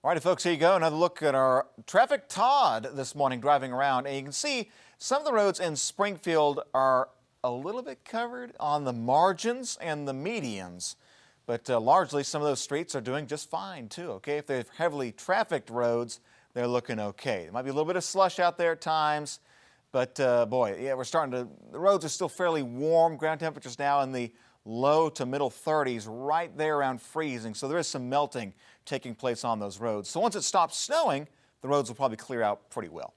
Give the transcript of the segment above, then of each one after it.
All righty, folks, here you go. Another look at our traffic Todd this morning driving around. And you can see some of the roads in Springfield are a little bit covered on the margins and the medians. But largely, some of those streets are doing just fine, too, okay? If they're heavily trafficked roads, they're looking okay. There might be a little bit of slush out there at times. But, boy, yeah, the roads are still fairly warm. Ground temperatures now in the low to middle 30s, right there around freezing. So there is some melting taking place on those roads. So once it stops snowing, the roads will probably clear out pretty well.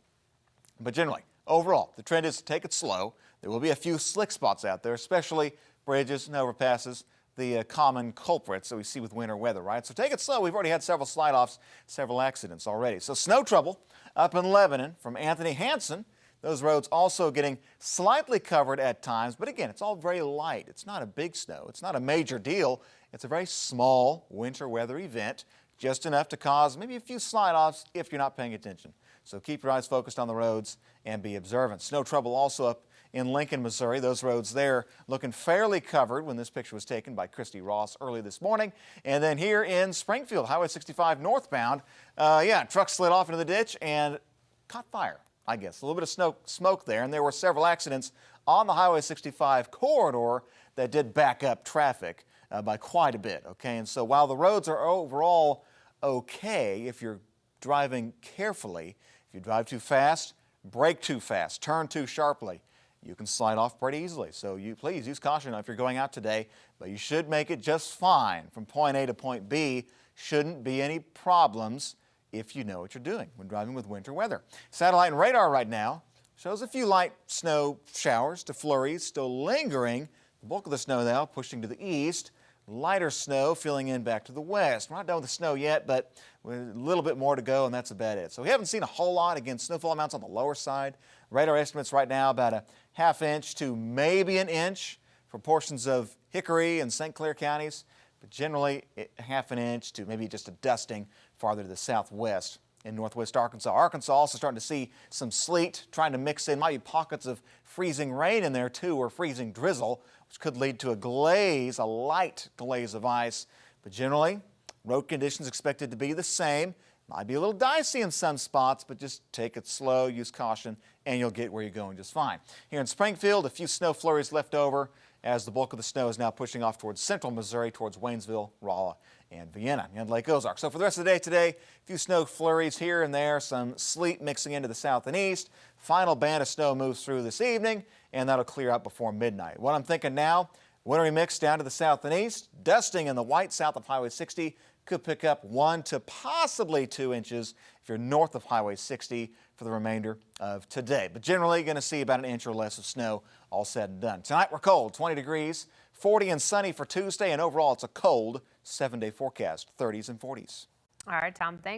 But generally, overall, the trend is to take it slow. There will be a few slick spots out there, especially bridges and overpasses, the common culprits that we see with winter weather, right? So take it slow. We've already had several slide-offs, several accidents already. So snow trouble up in Lebanon from Anthony Hansen. Those roads also getting slightly covered at times, but again, it's all very light. It's not a big snow. It's not a major deal. It's a very small winter weather event, just enough to cause maybe a few slide-offs if you're not paying attention. So keep your eyes focused on the roads and be observant. Snow trouble also up in Lincoln, Missouri. Those roads there looking fairly covered when this picture was taken by Christy Ross early this morning. And then here in Springfield, Highway 65 northbound, truck slid off into the ditch and caught fire. I guess a little bit of smoke there, and there were several accidents on the Highway 65 corridor that did back up traffic by quite a bit, okay? And so while the roads are overall okay, if you're driving carefully, if you drive too fast, brake too fast, turn too sharply, you can slide off pretty easily. So please use caution if you're going out today, but you should make it just fine from point A to point B. Shouldn't be any problems if you know what you're doing when driving with winter weather. Satellite and radar right now shows a few light snow showers to flurries still lingering. The bulk of the snow now pushing to the east. Lighter snow filling in back to the west. We're not done with the snow yet, but with a little bit more to go, and that's about it. So we haven't seen a whole lot. Again, snowfall amounts on the lower side. Radar estimates right now about a ½ inch to maybe an inch for portions of Hickory and St. Clair counties. But generally, ½ an inch to maybe just a dusting farther to the southwest in northwest Arkansas. Arkansas also starting to see some sleet trying to mix in. Might be pockets of freezing rain in there too, or freezing drizzle, which could lead to a light glaze of ice. But generally, road conditions expected to be the same. Might be a little dicey in some spots, but just take it slow, use caution, and you'll get where you're going just fine. Here in Springfield, a few snow flurries left over as the bulk of the snow is now pushing off towards central Missouri, towards Waynesville, Rolla, and Vienna, and Lake Ozarks. So for the rest of the day today, a few snow flurries here and there, some sleet mixing into the south and east. Final band of snow moves through this evening, and that'll clear out before midnight. What I'm thinking now, wintry mix down to the south and east, dusting in the white south of Highway 60, could pick up 1 to possibly 2 inches if you're north of Highway 60 for the remainder of today. But generally, going to see about an inch or less of snow all said and done. Tonight, we're cold, 20 degrees, 40 and sunny for Tuesday, and overall, it's a cold 7-day forecast, 30s and 40s. All right, Tom, thanks.